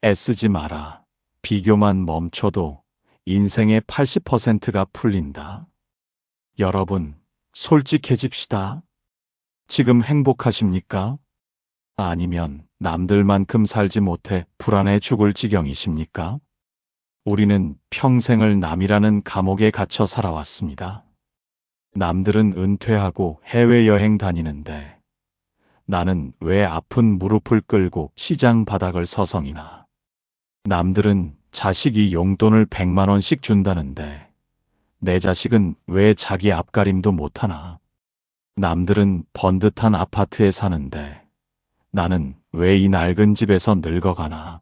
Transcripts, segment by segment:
애쓰지 마라. 비교만 멈춰도 인생의 80%가 풀린다. 여러분, 솔직해집시다. 지금 행복하십니까? 아니면 남들만큼 살지 못해 불안해 죽을 지경이십니까? 우리는 평생을 남이라는 감옥에 갇혀 살아왔습니다. 남들은 은퇴하고 해외여행 다니는데 나는 왜 아픈 무릎을 끌고 시장 바닥을 서성이나? 남들은 자식이 용돈을 100만 원씩 준다는데 내 자식은 왜 자기 앞가림도 못하나? 남들은 번듯한 아파트에 사는데 나는 왜 이 낡은 집에서 늙어가나?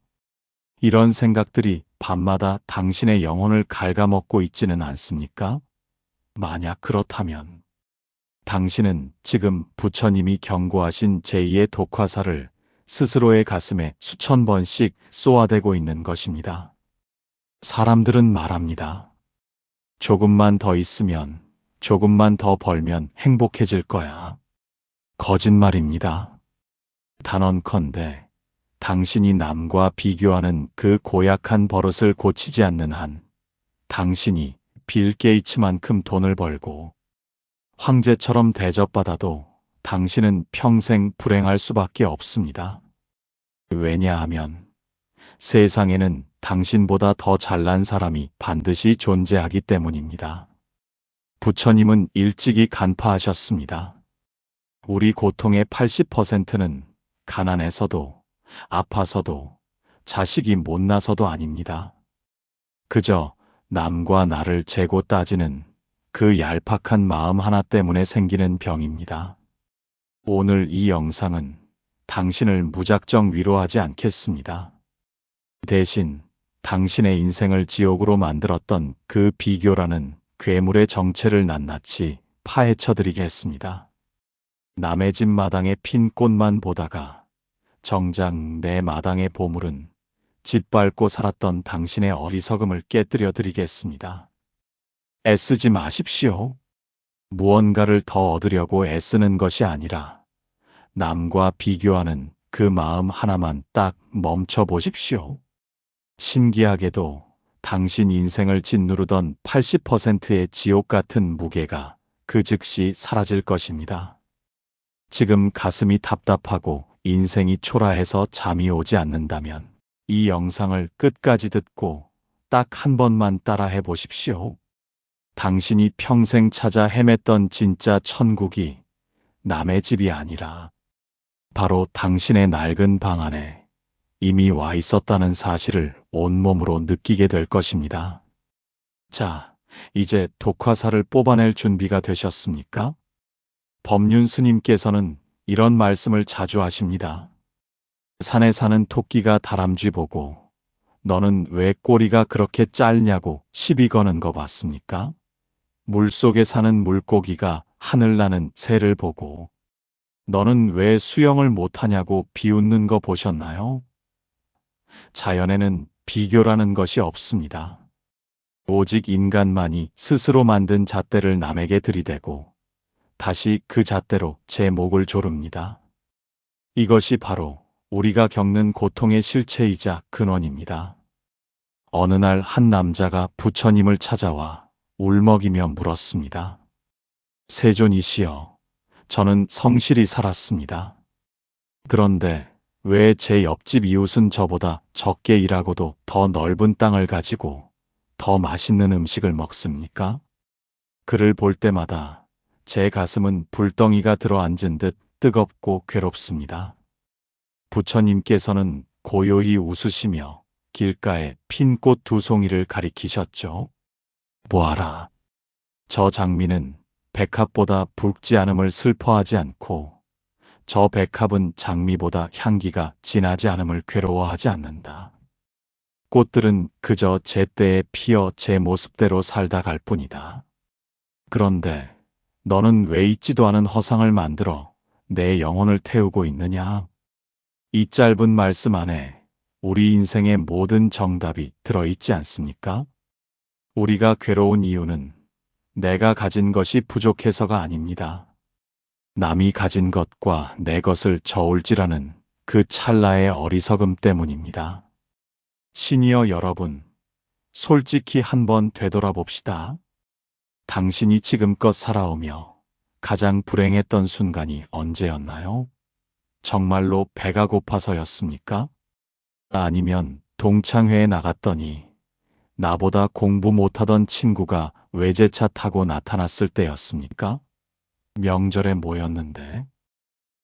이런 생각들이 밤마다 당신의 영혼을 갉아먹고 있지는 않습니까? 만약 그렇다면 당신은 지금 부처님이 경고하신 제2의 독화살을 스스로의 가슴에 수천 번씩 쏘아대고 있는 것입니다. 사람들은 말합니다. 조금만 더 있으면, 조금만 더 벌면 행복해질 거야. 거짓말입니다. 단언컨대 당신이 남과 비교하는 그 고약한 버릇을 고치지 않는 한 당신이 빌 게이츠만큼 돈을 벌고 황제처럼 대접받아도 당신은 평생 불행할 수밖에 없습니다. 왜냐하면 세상에는 당신보다 더 잘난 사람이 반드시 존재하기 때문입니다. 부처님은 일찍이 간파하셨습니다. 우리 고통의 80%는 가난해서도 아파서도 자식이 못나서도 아닙니다. 그저 남과 나를 재고 따지는 그 얄팍한 마음 하나 때문에 생기는 병입니다. 오늘 이 영상은 당신을 무작정 위로하지 않겠습니다. 대신 당신의 인생을 지옥으로 만들었던 그 비교라는 괴물의 정체를 낱낱이 파헤쳐 드리겠습니다. 남의 집 마당에 핀 꽃만 보다가 정작 내 마당의 보물은 짓밟고 살았던 당신의 어리석음을 깨뜨려 드리겠습니다. 애쓰지 마십시오. 무언가를 더 얻으려고 애쓰는 것이 아니라 남과 비교하는 그 마음 하나만 딱 멈춰 보십시오. 신기하게도 당신 인생을 짓누르던 80%의 지옥 같은 무게가 그 즉시 사라질 것입니다. 지금 가슴이 답답하고 인생이 초라해서 잠이 오지 않는다면 이 영상을 끝까지 듣고 딱 한 번만 따라해 보십시오. 당신이 평생 찾아 헤맸던 진짜 천국이 남의 집이 아니라 바로 당신의 낡은 방 안에 이미 와 있었다는 사실을 온몸으로 느끼게 될 것입니다. 자, 이제 독화살을 뽑아낼 준비가 되셨습니까? 법륜 스님께서는 이런 말씀을 자주 하십니다. 산에 사는 토끼가 다람쥐 보고 너는 왜 꼬리가 그렇게 짧냐고 시비 거는 거 봤습니까? 물속에 사는 물고기가 하늘 나는 새를 보고 너는 왜 수영을 못하냐고 비웃는 거 보셨나요? 자연에는 비교라는 것이 없습니다. 오직 인간만이 스스로 만든 잣대를 남에게 들이대고 다시 그 잣대로 제 목을 조릅니다. 이것이 바로 우리가 겪는 고통의 실체이자 근원입니다. 어느 날 한 남자가 부처님을 찾아와 울먹이며 물었습니다. 세존이시여, 저는 성실히 살았습니다. 그런데 왜 제 옆집 이웃은 저보다 적게 일하고도 더 넓은 땅을 가지고 더 맛있는 음식을 먹습니까? 그를 볼 때마다 제 가슴은 불덩이가 들어앉은 듯 뜨겁고 괴롭습니다. 부처님께서는 고요히 웃으시며 길가에 핀 꽃 두 송이를 가리키셨죠. 보아라. 저 장미는 백합보다 붉지 않음을 슬퍼하지 않고 저 백합은 장미보다 향기가 진하지 않음을 괴로워하지 않는다. 꽃들은 그저 제 때에 피어 제 모습대로 살다 갈 뿐이다. 그런데 너는 왜 있지도 않은 허상을 만들어 내 영혼을 태우고 있느냐? 이 짧은 말씀 안에 우리 인생의 모든 정답이 들어있지 않습니까? 우리가 괴로운 이유는 내가 가진 것이 부족해서가 아닙니다. 남이 가진 것과 내 것을 저울질하는 그 찰나의 어리석음 때문입니다. 시니어 여러분, 솔직히 한번 되돌아봅시다. 당신이 지금껏 살아오며 가장 불행했던 순간이 언제였나요? 정말로 배가 고파서였습니까? 아니면 동창회에 나갔더니 나보다 공부 못하던 친구가 외제차 타고 나타났을 때였습니까? 명절에 모였는데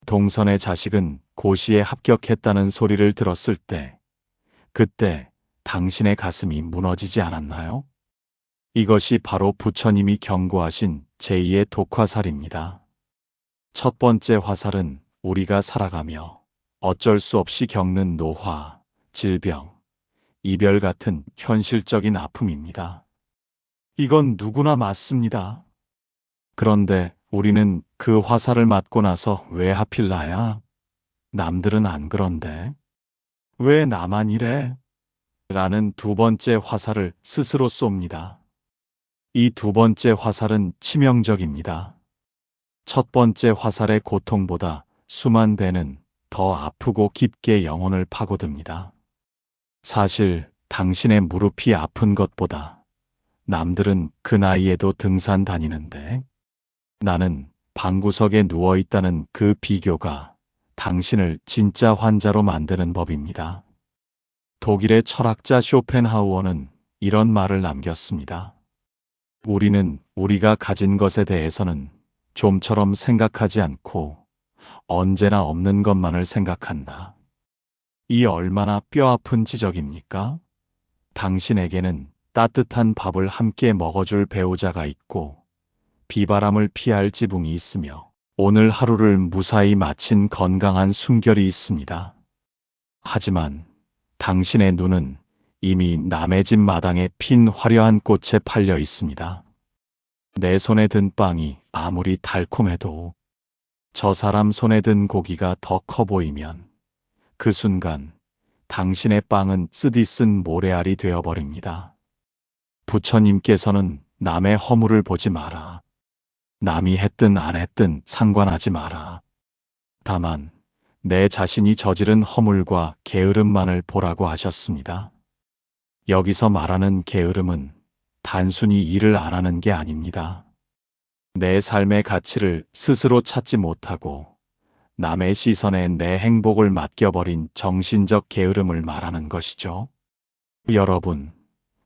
동선의 자식은 고시에 합격했다는 소리를 들었을 때, 그때 당신의 가슴이 무너지지 않았나요? 이것이 바로 부처님이 경고하신 제2의 독화살입니다. 첫 번째 화살은 우리가 살아가며 어쩔 수 없이 겪는 노화, 질병, 이별 같은 현실적인 아픔입니다. 이건 누구나 맞습니다. 그런데 우리는 그 화살을 맞고 나서 왜 하필 나야? 남들은 안 그런데. 왜 나만 이래? 라는 두 번째 화살을 스스로 쏩니다. 이 두 번째 화살은 치명적입니다. 첫 번째 화살의 고통보다 수만 배는 더 아프고 깊게 영혼을 파고듭니다. 사실 당신의 무릎이 아픈 것보다 남들은 그 나이에도 등산 다니는데 나는 방구석에 누워있다는 그 비교가 당신을 진짜 환자로 만드는 법입니다. 독일의 철학자 쇼펜하우어는 이런 말을 남겼습니다. 우리는 우리가 가진 것에 대해서는 좀처럼 생각하지 않고 언제나 없는 것만을 생각한다. 이 얼마나 뼈아픈 지적입니까? 당신에게는 따뜻한 밥을 함께 먹어줄 배우자가 있고 비바람을 피할 지붕이 있으며 오늘 하루를 무사히 마친 건강한 숨결이 있습니다. 하지만 당신의 눈은 이미 남의 집 마당에 핀 화려한 꽃에 팔려 있습니다. 내 손에 든 빵이 아무리 달콤해도 저 사람 손에 든 고기가 더 커 보이면 그 순간 당신의 빵은 쓰디쓴 모래알이 되어버립니다. 부처님께서는 남의 허물을 보지 마라. 남이 했든 안 했든 상관하지 마라. 다만 내 자신이 저지른 허물과 게으름만을 보라고 하셨습니다. 여기서 말하는 게으름은 단순히 일을 안 하는 게 아닙니다. 내 삶의 가치를 스스로 찾지 못하고 남의 시선에 내 행복을 맡겨버린 정신적 게으름을 말하는 것이죠. 여러분,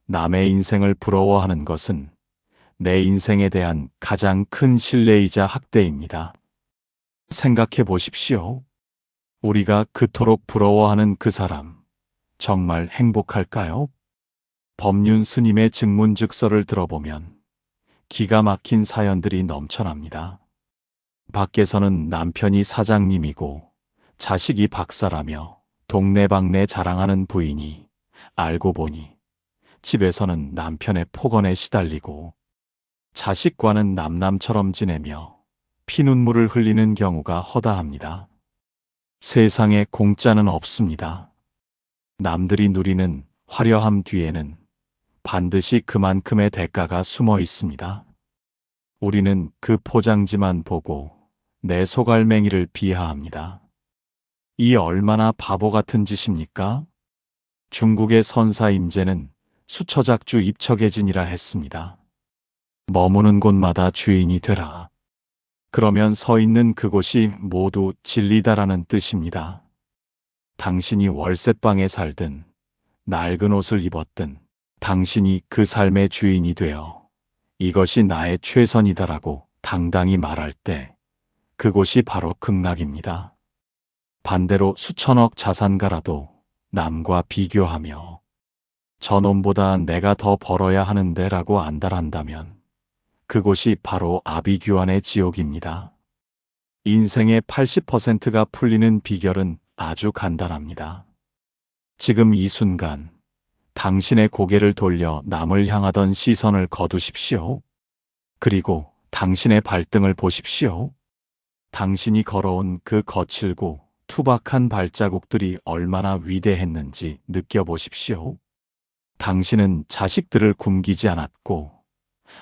남의 인생을 부러워하는 것은 내 인생에 대한 가장 큰 신뢰이자 학대입니다. 생각해 보십시오. 우리가 그토록 부러워하는 그 사람, 정말 행복할까요? 법륜 스님의 증문즉서를 들어보면 기가 막힌 사연들이 넘쳐납니다. 밖에서는 남편이 사장님이고 자식이 박사라며 동네방네 자랑하는 부인이 알고 보니 집에서는 남편의 폭언에 시달리고 자식과는 남남처럼 지내며 피눈물을 흘리는 경우가 허다합니다. 세상에 공짜는 없습니다. 남들이 누리는 화려함 뒤에는 반드시 그만큼의 대가가 숨어 있습니다. 우리는 그 포장지만 보고 내 소갈맹이를 비하합니다. 이 얼마나 바보 같은 짓입니까? 중국의 선사 임제는 수처작주 입처계진이라 했습니다. 머무는 곳마다 주인이 되라. 그러면 서 있는 그곳이 모두 진리다라는 뜻입니다. 당신이 월세방에 살든 낡은 옷을 입었든 당신이 그 삶의 주인이 되어 이것이 나의 최선이다라고 당당히 말할 때 그곳이 바로 극락입니다. 반대로 수천억 자산가라도 남과 비교하며 저놈보다 내가 더 벌어야 하는데 라고 안달한다면 그곳이 바로 아비규환의 지옥입니다. 인생의 80%가 풀리는 비결은 아주 간단합니다. 지금 이 순간 당신의 고개를 돌려 남을 향하던 시선을 거두십시오. 그리고 당신의 발등을 보십시오. 당신이 걸어온 그 거칠고 투박한 발자국들이 얼마나 위대했는지 느껴보십시오. 당신은 자식들을 굶기지 않았고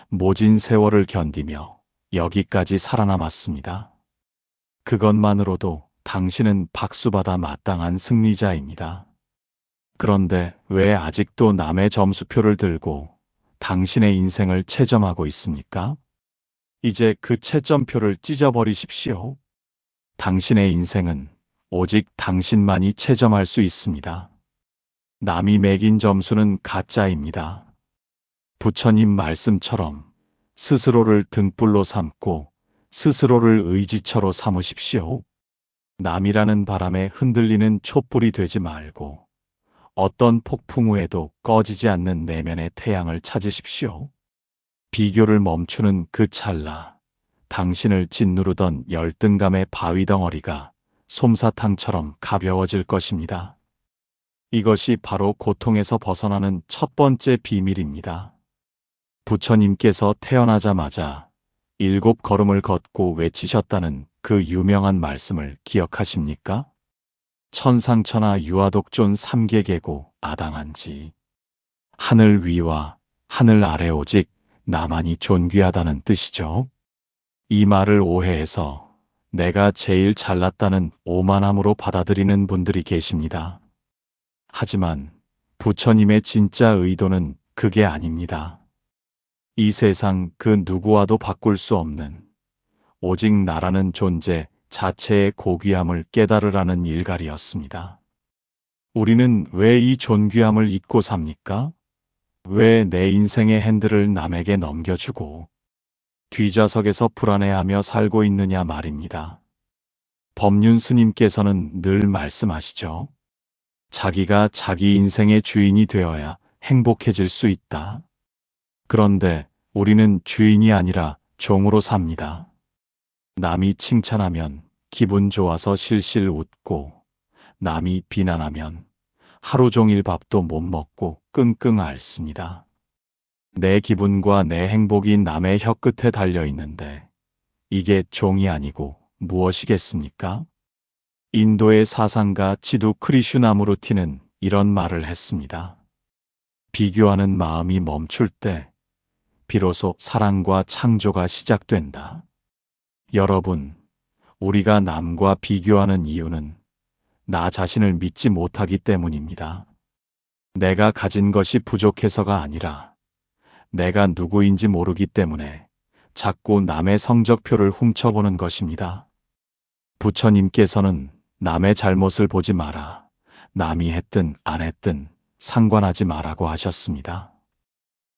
모진 세월을 견디며 여기까지 살아남았습니다. 그것만으로도 당신은 박수받아 마땅한 승리자입니다. 그런데 왜 아직도 남의 점수표를 들고 당신의 인생을 채점하고 있습니까? 이제 그 채점표를 찢어버리십시오. 당신의 인생은 오직 당신만이 채점할 수 있습니다. 남이 매긴 점수는 가짜입니다. 부처님 말씀처럼 스스로를 등불로 삼고 스스로를 의지처로 삼으십시오. 남이라는 바람에 흔들리는 촛불이 되지 말고 어떤 폭풍 후에도 꺼지지 않는 내면의 태양을 찾으십시오. 비교를 멈추는 그 찰나, 당신을 짓누르던 열등감의 바위 덩어리가 솜사탕처럼 가벼워질 것입니다. 이것이 바로 고통에서 벗어나는 첫 번째 비밀입니다. 부처님께서 태어나자마자 7걸음을 걷고 외치셨다는 그 유명한 말씀을 기억하십니까? 천상천하 유아독존 삼계계고 아당한지. 하늘 위와 하늘 아래 오직 나만이 존귀하다는 뜻이죠. 이 말을 오해해서 내가 제일 잘났다는 오만함으로 받아들이는 분들이 계십니다. 하지만 부처님의 진짜 의도는 그게 아닙니다. 이 세상 그 누구와도 바꿀 수 없는 오직 나라는 존재 자체의 고귀함을 깨달으라는 일갈이었습니다. 우리는 왜 이 존귀함을 잊고 삽니까? 왜 내 인생의 핸들을 남에게 넘겨주고 뒷좌석에서 불안해하며 살고 있느냐 말입니다. 법륜 스님께서는 늘 말씀하시죠. 자기가 자기 인생의 주인이 되어야 행복해질 수 있다. 그런데 우리는 주인이 아니라 종으로 삽니다. 남이 칭찬하면 기분 좋아서 실실 웃고, 남이 비난하면 하루 종일 밥도 못 먹고 끙끙 앓습니다. 내 기분과 내 행복이 남의 혀끝에 달려 있는데 이게 종이 아니고 무엇이겠습니까? 인도의 사상가 지두 크리슈나무르티는 이런 말을 했습니다. 비교하는 마음이 멈출 때 비로소 사랑과 창조가 시작된다. 여러분, 우리가 남과 비교하는 이유는 나 자신을 믿지 못하기 때문입니다. 내가 가진 것이 부족해서가 아니라 내가 누구인지 모르기 때문에 자꾸 남의 성적표를 훔쳐보는 것입니다. 부처님께서는 남의 잘못을 보지 마라. 남이 했든 안 했든 상관하지 마라고 하셨습니다.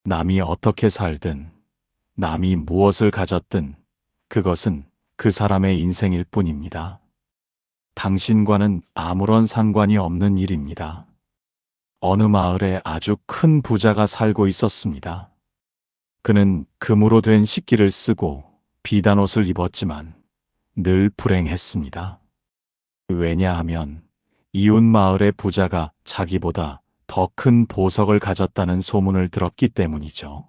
남이 어떻게 살든, 남이 무엇을 가졌든 그것은 그 사람의 인생일 뿐입니다. 당신과는 아무런 상관이 없는 일입니다. 어느 마을에 아주 큰 부자가 살고 있었습니다. 그는 금으로 된 식기를 쓰고 비단 옷을 입었지만 늘 불행했습니다. 왜냐하면 이웃 마을의 부자가 자기보다 더 큰 보석을 가졌다는 소문을 들었기 때문이죠.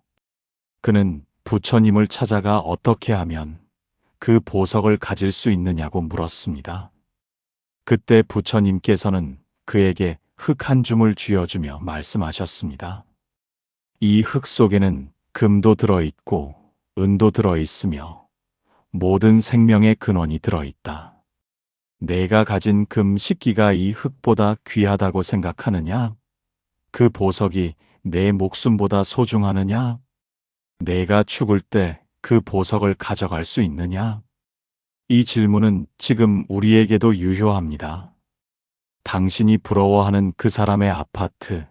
그는 부처님을 찾아가 어떻게 하면 그 보석을 가질 수 있느냐고 물었습니다. 그때 부처님께서는 그에게 흙 한 줌을 쥐어주며 말씀하셨습니다. 이 흙 속에는 금도 들어있고 은도 들어있으며 모든 생명의 근원이 들어있다. 내가 가진 금 식기가 이 흙보다 귀하다고 생각하느냐? 그 보석이 내 목숨보다 소중하느냐? 내가 죽을 때 그 보석을 가져갈 수 있느냐? 이 질문은 지금 우리에게도 유효합니다. 당신이 부러워하는 그 사람의 아파트,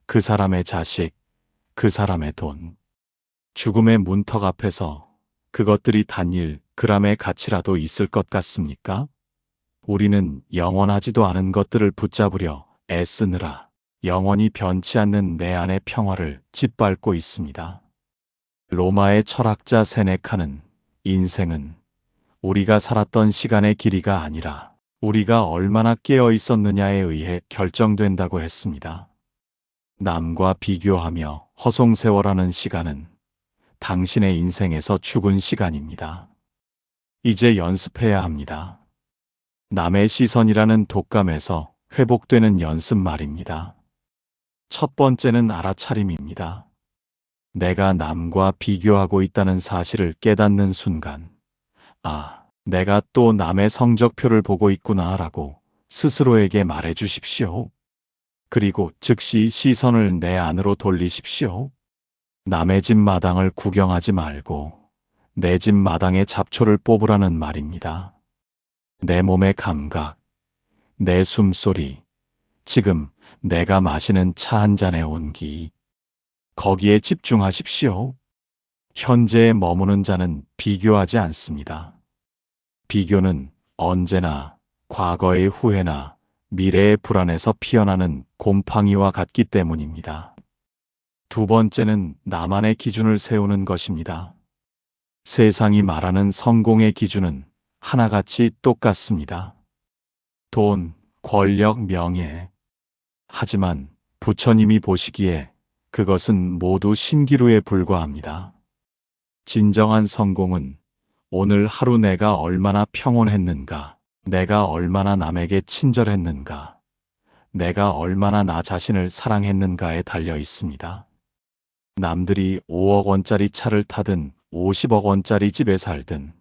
그 사람의 자식, 그 사람의 돈, 죽음의 문턱 앞에서 그것들이 단일 그람의 가치라도 있을 것 같습니까? 우리는 영원하지도 않은 것들을 붙잡으려 애쓰느라 영원히 변치 않는 내 안의 평화를 짓밟고 있습니다. 로마의 철학자 세네카는 인생은 우리가 살았던 시간의 길이가 아니라 우리가 얼마나 깨어 있었느냐에 의해 결정된다고 했습니다. 남과 비교하며 허송세월하는 시간은 당신의 인생에서 죽은 시간입니다. 이제 연습해야 합니다. 남의 시선이라는 독감에서 회복되는 연습 말입니다. 첫 번째는 알아차림입니다. 내가 남과 비교하고 있다는 사실을 깨닫는 순간, 아, 내가 또 남의 성적표를 보고 있구나 라고 스스로에게 말해 주십시오. 그리고 즉시 시선을 내 안으로 돌리십시오. 남의 집 마당을 구경하지 말고 내 집 마당에 잡초를 뽑으라는 말입니다. 내 몸의 감각, 내 숨소리, 지금 내가 마시는 차 한 잔의 온기, 거기에 집중하십시오. 현재에 머무는 자는 비교하지 않습니다. 비교는 언제나 과거의 후회나 미래의 불안에서 피어나는 곰팡이와 같기 때문입니다. 두 번째는 나만의 기준을 세우는 것입니다. 세상이 말하는 성공의 기준은 하나같이 똑같습니다. 돈, 권력, 명예. 하지만 부처님이 보시기에 그것은 모두 신기루에 불과합니다. 진정한 성공은 오늘 하루 내가 얼마나 평온했는가, 내가 얼마나 남에게 친절했는가, 내가 얼마나 나 자신을 사랑했는가에 달려 있습니다. 남들이 5억 원짜리 차를 타든 50억 원짜리 집에 살든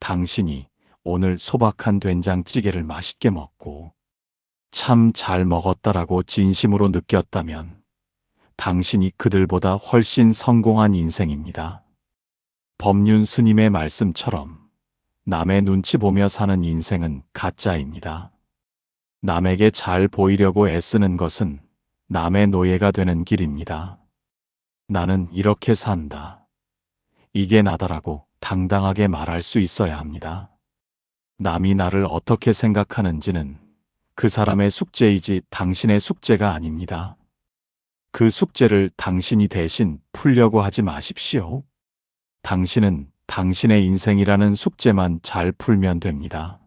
당신이 오늘 소박한 된장찌개를 맛있게 먹고 참 잘 먹었다라고 진심으로 느꼈다면 당신이 그들보다 훨씬 성공한 인생입니다. 법륜 스님의 말씀처럼 남의 눈치 보며 사는 인생은 가짜입니다. 남에게 잘 보이려고 애쓰는 것은 남의 노예가 되는 길입니다. 나는 이렇게 산다. 이게 나다라고 당당하게 말할 수 있어야 합니다. 남이 나를 어떻게 생각하는지는 그 사람의 숙제이지 당신의 숙제가 아닙니다. 그 숙제를 당신이 대신 풀려고 하지 마십시오. 당신은 당신의 인생이라는 숙제만 잘 풀면 됩니다.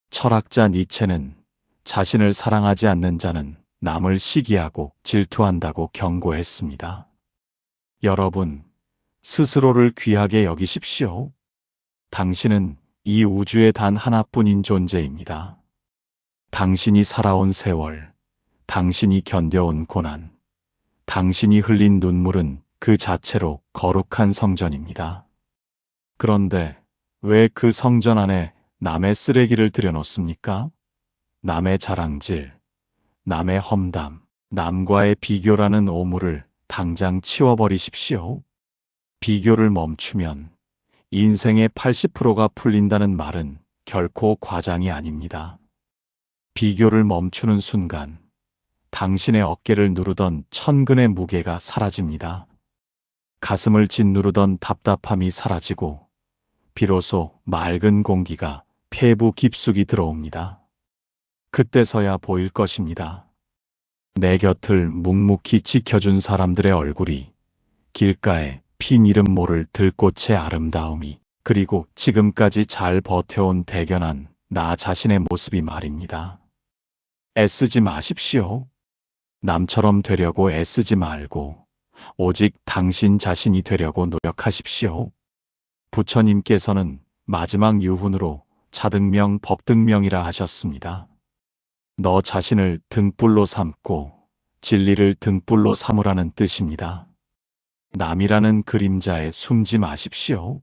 철학자 니체는 자신을 사랑하지 않는 자는 남을 시기하고 질투한다고 경고했습니다. 여러분, 스스로를 귀하게 여기십시오. 당신은 이 우주에 단 하나뿐인 존재입니다. 당신이 살아온 세월, 당신이 견뎌온 고난, 당신이 흘린 눈물은 그 자체로 거룩한 성전입니다. 그런데 왜 그 성전 안에 남의 쓰레기를 들여놓습니까? 남의 자랑질, 남의 험담, 남과의 비교라는 오물을 당장 치워버리십시오. 비교를 멈추면 인생의 80%가 풀린다는 말은 결코 과장이 아닙니다. 비교를 멈추는 순간 당신의 어깨를 누르던 천근의 무게가 사라집니다. 가슴을 짓누르던 답답함이 사라지고 비로소 맑은 공기가 폐부 깊숙이 들어옵니다. 그때서야 보일 것입니다. 내 곁을 묵묵히 지켜준 사람들의 얼굴이, 길가에 핀 이름 모를 들꽃의 아름다움이, 그리고 지금까지 잘 버텨온 대견한 나 자신의 모습이 말입니다. 애쓰지 마십시오. 남처럼 되려고 애쓰지 말고 오직 당신 자신이 되려고 노력하십시오. 부처님께서는 마지막 유훈으로 자등명 법등명이라 하셨습니다. 너 자신을 등불로 삼고 진리를 등불로 삼으라는 뜻입니다. 남이라는 그림자에 숨지 마십시오.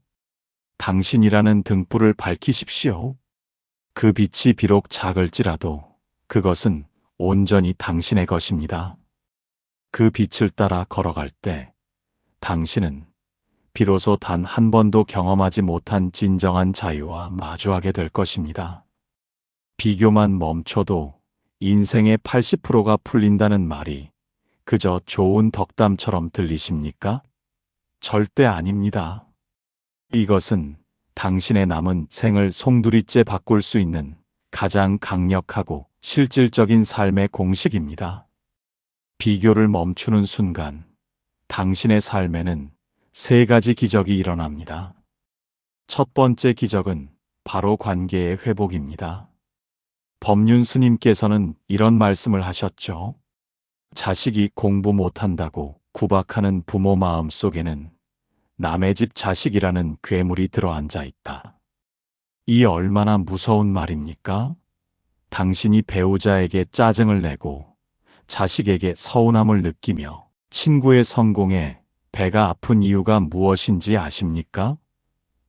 당신이라는 등불을 밝히십시오. 그 빛이 비록 작을지라도 그것은 온전히 당신의 것입니다. 그 빛을 따라 걸어갈 때 당신은 비로소 단 한 번도 경험하지 못한 진정한 자유와 마주하게 될 것입니다. 비교만 멈춰도 인생의 80%가 풀린다는 말이 그저 좋은 덕담처럼 들리십니까? 절대 아닙니다. 이것은 당신의 남은 생을 송두리째 바꿀 수 있는 가장 강력하고 실질적인 삶의 공식입니다. 비교를 멈추는 순간 당신의 삶에는 세 가지 기적이 일어납니다. 첫 번째 기적은 바로 관계의 회복입니다. 법륜 스님께서는 이런 말씀을 하셨죠. 자식이 공부 못한다고 구박하는 부모 마음 속에는 남의 집 자식이라는 괴물이 들어앉아 있다. 이 얼마나 무서운 말입니까? 당신이 배우자에게 짜증을 내고 자식에게 서운함을 느끼며 친구의 성공에 배가 아픈 이유가 무엇인지 아십니까?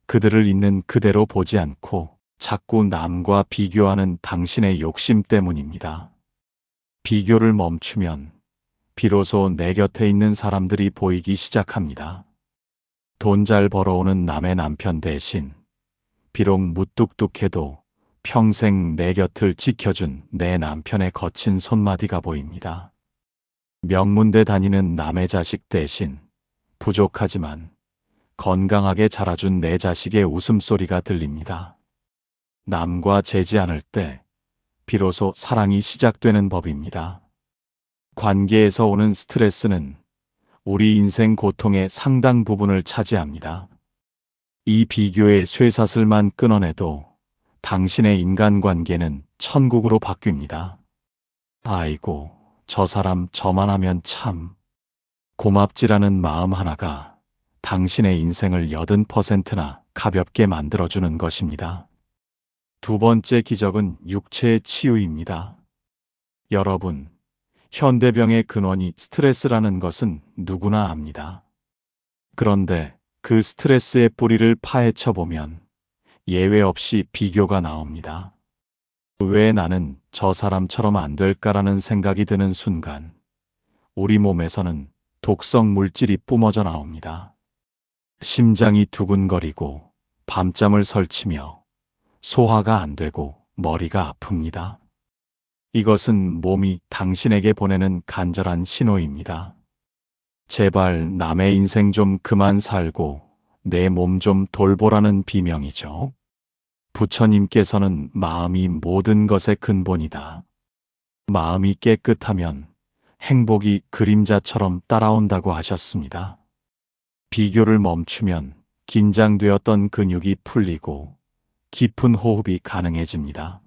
그들을 있는 그대로 보지 않고 자꾸 남과 비교하는 당신의 욕심 때문입니다. 비교를 멈추면 비로소 내 곁에 있는 사람들이 보이기 시작합니다. 돈 잘 벌어오는 남의 남편 대신 비록 무뚝뚝해도 평생 내 곁을 지켜준 내 남편의 거친 손마디가 보입니다. 명문대 다니는 남의 자식 대신 부족하지만 건강하게 자라준 내 자식의 웃음소리가 들립니다. 남과 재지 않을 때 비로소 사랑이 시작되는 법입니다. 관계에서 오는 스트레스는 우리 인생 고통의 상당 부분을 차지합니다. 이 비교의 쇠사슬만 끊어내도 당신의 인간관계는 천국으로 바뀝니다. 아이고, 저 사람 저만 하면 참 고맙지라는 마음 하나가 당신의 인생을 80%나 가볍게 만들어주는 것입니다. 두 번째 기적은 육체의 치유입니다. 여러분, 현대병의 근원이 스트레스라는 것은 누구나 압니다. 그런데 그 스트레스의 뿌리를 파헤쳐 보면 예외 없이 비교가 나옵니다. 왜 나는 저 사람처럼 안 될까라는 생각이 드는 순간 우리 몸에서는 독성 물질이 뿜어져 나옵니다. 심장이 두근거리고 밤잠을 설치며 소화가 안 되고 머리가 아픕니다. 이것은 몸이 당신에게 보내는 간절한 신호입니다. 제발 남의 인생 좀 그만 살고 내 몸 좀 돌보라는 비명이죠. 부처님께서는 마음이 모든 것의 근본이다. 마음이 깨끗하면 행복이 그림자처럼 따라온다고 하셨습니다. 비교를 멈추면 긴장되었던 근육이 풀리고 깊은 호흡이 가능해집니다.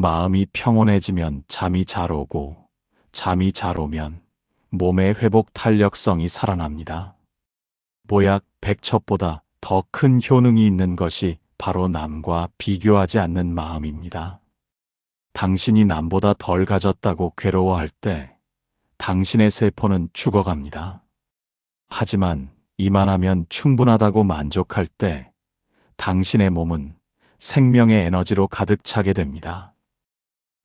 마음이 평온해지면 잠이 잘 오고 잠이 잘 오면 몸의 회복 탄력성이 살아납니다. 보약 100첩보다 더 큰 효능이 있는 것이 바로 남과 비교하지 않는 마음입니다. 당신이 남보다 덜 가졌다고 괴로워할 때 당신의 세포는 죽어갑니다. 하지만 이만하면 충분하다고 만족할 때 당신의 몸은 생명의 에너지로 가득 차게 됩니다.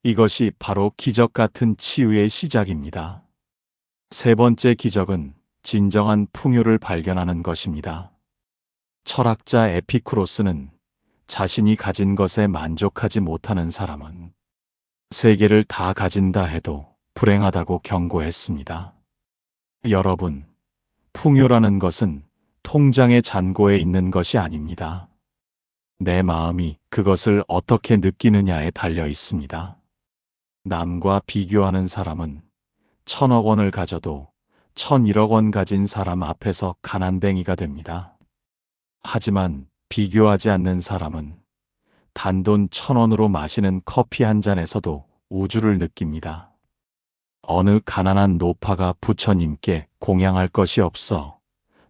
이것이 바로 기적 같은 치유의 시작입니다. 세 번째 기적은 진정한 풍요를 발견하는 것입니다. 철학자 에피쿠로스는 자신이 가진 것에 만족하지 못하는 사람은 세계를 다 가진다 해도 불행하다고 경고했습니다. 여러분, 풍요라는 것은 통장의 잔고에 있는 것이 아닙니다. 내 마음이 그것을 어떻게 느끼느냐에 달려 있습니다. 남과 비교하는 사람은 1000억 원을 가져도 1001억 원 가진 사람 앞에서 가난뱅이가 됩니다. 하지만 비교하지 않는 사람은 단돈 1000원으로 마시는 커피 한 잔에서도 우주를 느낍니다. 어느 가난한 노파가 부처님께 공양할 것이 없어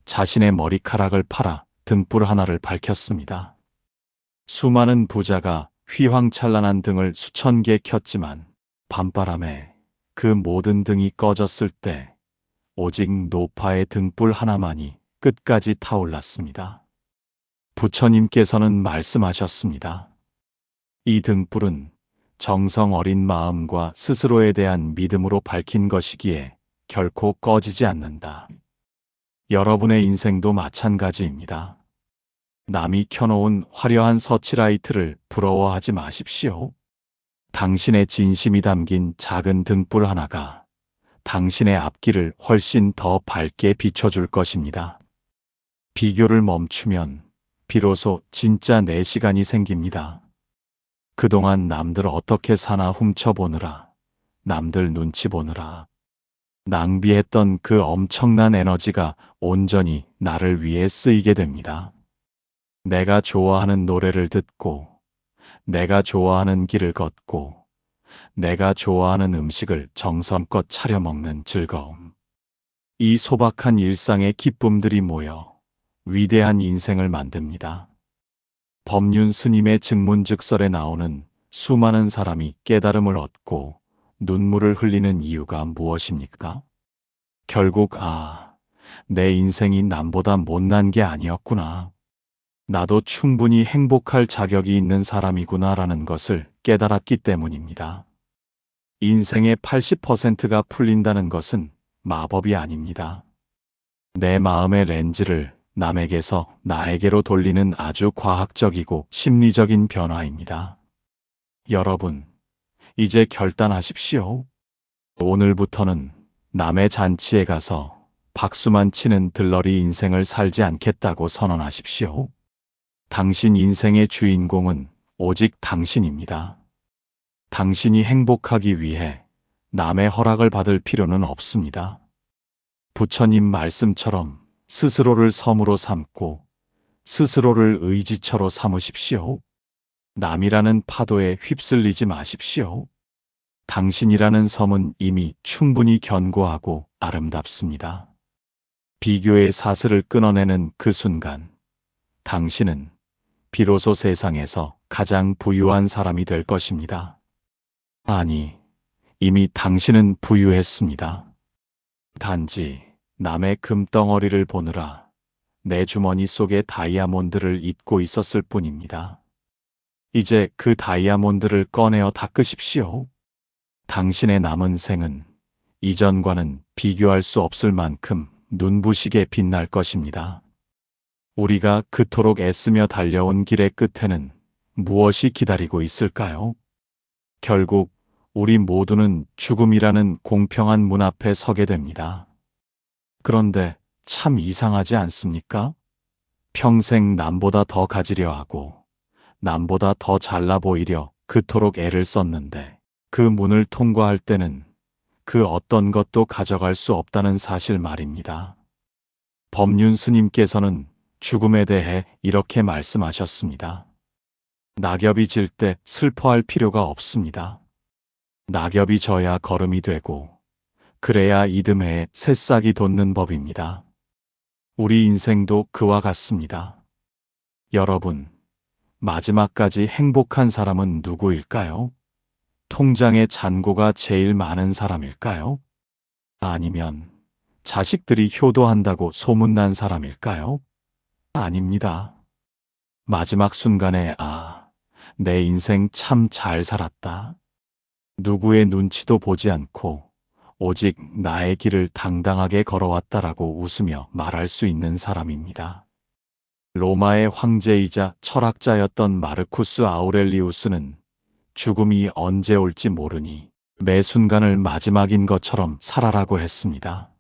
자신의 머리카락을 팔아 등불 하나를 밝혔습니다. 수많은 부자가 휘황찬란한 등을 수천 개 켰지만 밤바람에 그 모든 등이 꺼졌을 때 오직 노파의 등불 하나만이 끝까지 타올랐습니다. 부처님께서는 말씀하셨습니다. 이 등불은 정성 어린 마음과 스스로에 대한 믿음으로 밝힌 것이기에 결코 꺼지지 않는다. 여러분의 인생도 마찬가지입니다. 남이 켜놓은 화려한 서치라이트를 부러워하지 마십시오. 당신의 진심이 담긴 작은 등불 하나가 당신의 앞길을 훨씬 더 밝게 비춰줄 것입니다. 비교를 멈추면 비로소 진짜 내 시간이 생깁니다. 그동안 남들 어떻게 사나 훔쳐보느라, 남들 눈치 보느라 낭비했던 그 엄청난 에너지가 온전히 나를 위해 쓰이게 됩니다. 내가 좋아하는 노래를 듣고, 내가 좋아하는 길을 걷고, 내가 좋아하는 음식을 정성껏 차려 먹는 즐거움. 이 소박한 일상의 기쁨들이 모여 위대한 인생을 만듭니다. 법륜 스님의 증문즉설에 나오는 수많은 사람이 깨달음을 얻고 눈물을 흘리는 이유가 무엇입니까? 결국 내 인생이 남보다 못난 게 아니었구나. 나도 충분히 행복할 자격이 있는 사람이구나라는 것을 깨달았기 때문입니다. 인생의 80%가 풀린다는 것은 마법이 아닙니다. 내 마음의 렌즈를 남에게서 나에게로 돌리는 아주 과학적이고 심리적인 변화입니다. 여러분, 이제 결단하십시오. 오늘부터는 남의 잔치에 가서 박수만 치는 들러리 인생을 살지 않겠다고 선언하십시오. 당신 인생의 주인공은 오직 당신입니다. 당신이 행복하기 위해 남의 허락을 받을 필요는 없습니다. 부처님 말씀처럼 스스로를 섬으로 삼고 스스로를 의지처로 삼으십시오. 남이라는 파도에 휩쓸리지 마십시오. 당신이라는 섬은 이미 충분히 견고하고 아름답습니다. 비교의 사슬을 끊어내는 그 순간, 당신은 비로소 세상에서 가장 부유한 사람이 될 것입니다. 아니, 이미 당신은 부유했습니다. 단지 남의 금덩어리를 보느라 내 주머니 속의 다이아몬드를 잊고 있었을 뿐입니다. 이제 그 다이아몬드를 꺼내어 닦으십시오. 당신의 남은 생은 이전과는 비교할 수 없을 만큼 눈부시게 빛날 것입니다. 우리가 그토록 애쓰며 달려온 길의 끝에는 무엇이 기다리고 있을까요? 결국 우리 모두는 죽음이라는 공평한 문 앞에 서게 됩니다. 그런데 참 이상하지 않습니까? 평생 남보다 더 가지려 하고 남보다 더 잘나 보이려 그토록 애를 썼는데 그 문을 통과할 때는 그 어떤 것도 가져갈 수 없다는 사실 말입니다. 법륜 스님께서는 죽음에 대해 이렇게 말씀하셨습니다. 낙엽이 질 때 슬퍼할 필요가 없습니다. 낙엽이 져야 걸음이 되고 그래야 이듬해에 새싹이 돋는 법입니다. 우리 인생도 그와 같습니다. 여러분, 마지막까지 행복한 사람은 누구일까요? 통장에 잔고가 제일 많은 사람일까요? 아니면 자식들이 효도한다고 소문난 사람일까요? 아닙니다. 마지막 순간에 내 인생 참 잘 살았다. 누구의 눈치도 보지 않고 오직 나의 길을 당당하게 걸어왔다라고 웃으며 말할 수 있는 사람입니다. 로마의 황제이자 철학자였던 마르쿠스 아우렐리우스는 죽음이 언제 올지 모르니 매 순간을 마지막인 것처럼 살아라고 했습니다.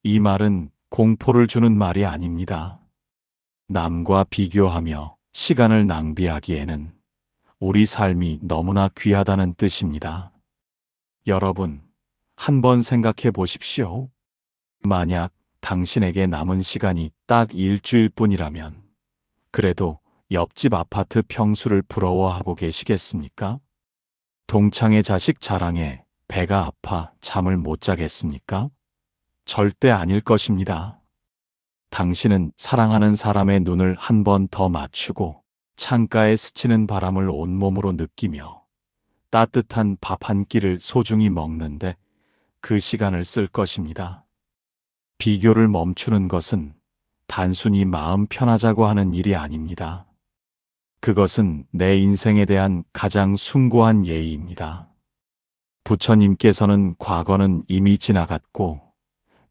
이 말은 공포를 주는 말이 아닙니다. 남과 비교하며 시간을 낭비하기에는 우리 삶이 너무나 귀하다는 뜻입니다. 여러분, 한번 생각해 보십시오. 만약 당신에게 남은 시간이 딱 일주일뿐이라면 그래도 옆집 아파트 평수를 부러워하고 계시겠습니까? 동창의 자식 자랑에 배가 아파 잠을 못 자겠습니까? 절대 아닐 것입니다. 당신은 사랑하는 사람의 눈을 한 번 더 맞추고 창가에 스치는 바람을 온몸으로 느끼며 따뜻한 밥 한 끼를 소중히 먹는데 그 시간을 쓸 것입니다. 비교를 멈추는 것은 단순히 마음 편하자고 하는 일이 아닙니다. 그것은 내 인생에 대한 가장 숭고한 예의입니다. 부처님께서는 과거는 이미 지나갔고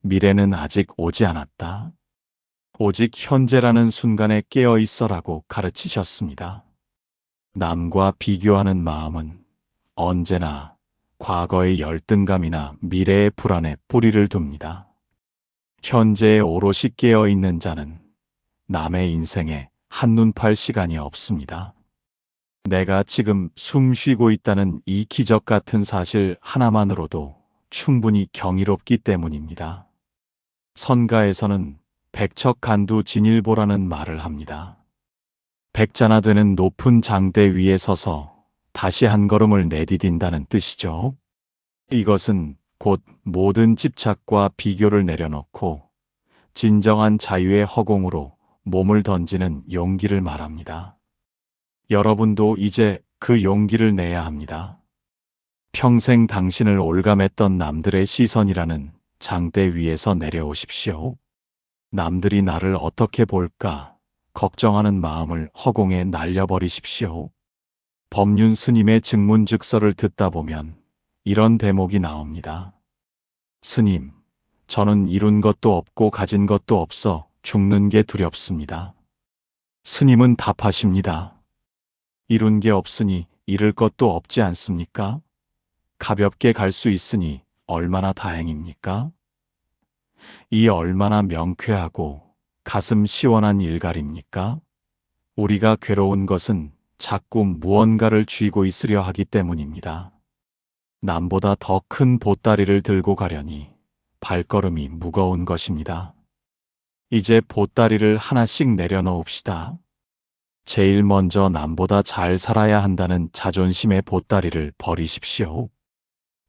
미래는 아직 오지 않았다. 오직 현재라는 순간에 깨어 있어라고 가르치셨습니다. 남과 비교하는 마음은 언제나 과거의 열등감이나 미래의 불안에 뿌리를 둡니다. 현재에 오롯이 깨어 있는 자는 남의 인생에 한눈 팔 시간이 없습니다. 내가 지금 숨 쉬고 있다는 이 기적 같은 사실 하나만으로도 충분히 경이롭기 때문입니다. 선가에서는 백척간두진일보라는 말을 합니다. 백자나 되는 높은 장대 위에 서서 다시 한 걸음을 내디딘다는 뜻이죠. 이것은 곧 모든 집착과 비교를 내려놓고 진정한 자유의 허공으로 몸을 던지는 용기를 말합니다. 여러분도 이제 그 용기를 내야 합니다. 평생 당신을 올감했던 남들의 시선이라는 장대 위에서 내려오십시오. 남들이 나를 어떻게 볼까 걱정하는 마음을 허공에 날려버리십시오. 법륜 스님의 증문즉서를 듣다 보면 이런 대목이 나옵니다. 스님, 저는 이룬 것도 없고 가진 것도 없어 죽는 게 두렵습니다. 스님은 답하십니다. 이룬 게 없으니 잃을 것도 없지 않습니까? 가볍게 갈 수 있으니 얼마나 다행입니까? 이 얼마나 명쾌하고 가슴 시원한 일갈입니까? 우리가 괴로운 것은 자꾸 무언가를 쥐고 있으려 하기 때문입니다. 남보다 더 큰 보따리를 들고 가려니 발걸음이 무거운 것입니다. 이제 보따리를 하나씩 내려놓읍시다. 제일 먼저 남보다 잘 살아야 한다는 자존심의 보따리를 버리십시오.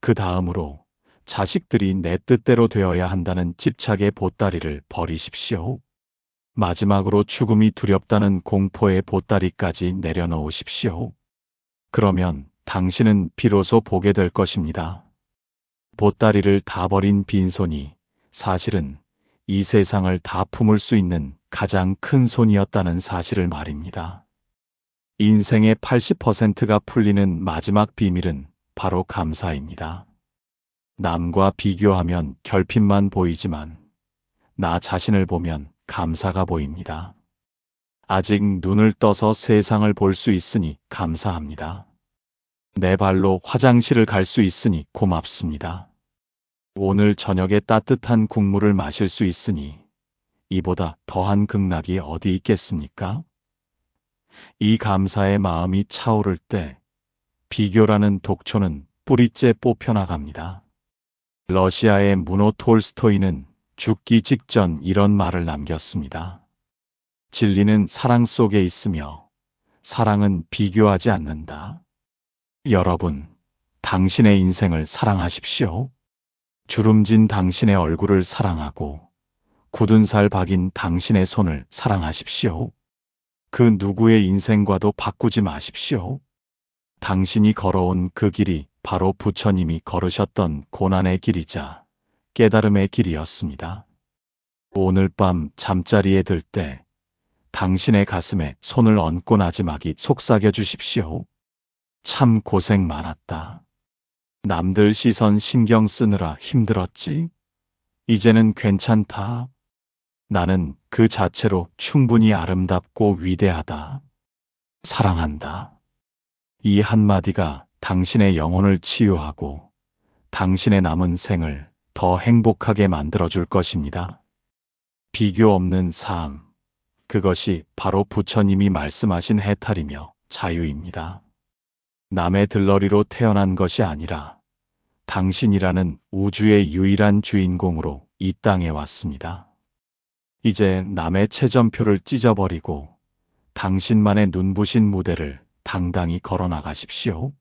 그 다음으로 자식들이 내 뜻대로 되어야 한다는 집착의 보따리를 버리십시오. 마지막으로 죽음이 두렵다는 공포의 보따리까지 내려놓으십시오. 그러면 당신은 비로소 보게 될 것입니다. 보따리를 다 버린 빈손이 사실은 이 세상을 다 품을 수 있는 가장 큰 손이었다는 사실을 말입니다. 인생의 80%가 풀리는 마지막 비밀은 바로 감사입니다. 남과 비교하면 결핍만 보이지만 나 자신을 보면 감사가 보입니다. 아직 눈을 떠서 세상을 볼 수 있으니 감사합니다. 내 발로 화장실을 갈 수 있으니 고맙습니다. 오늘 저녁에 따뜻한 국물을 마실 수 있으니 이보다 더한 극락이 어디 있겠습니까? 이 감사의 마음이 차오를 때 비교라는 독초는 뿌리째 뽑혀나갑니다. 러시아의 무노 톨스토이는 죽기 직전 이런 말을 남겼습니다. 진리는 사랑 속에 있으며 사랑은 비교하지 않는다. 여러분, 당신의 인생을 사랑하십시오. 주름진 당신의 얼굴을 사랑하고 굳은 살 박인 당신의 손을 사랑하십시오. 그 누구의 인생과도 바꾸지 마십시오. 당신이 걸어온 그 길이 바로 부처님이 걸으셨던 고난의 길이자 깨달음의 길이었습니다. 오늘 밤 잠자리에 들 때 당신의 가슴에 손을 얹고 나지막이 속삭여 주십시오. 참 고생 많았다. 남들 시선 신경 쓰느라 힘들었지? 이제는 괜찮다. 나는 그 자체로 충분히 아름답고 위대하다. 사랑한다. 이 한마디가 당신의 영혼을 치유하고 당신의 남은 생을 더 행복하게 만들어줄 것입니다. 비교 없는 삶, 그것이 바로 부처님이 말씀하신 해탈이며 자유입니다. 남의 들러리로 태어난 것이 아니라 당신이라는 우주의 유일한 주인공으로 이 땅에 왔습니다. 이제 남의 채점표를 찢어버리고 당신만의 눈부신 무대를 당당히 걸어나가십시오.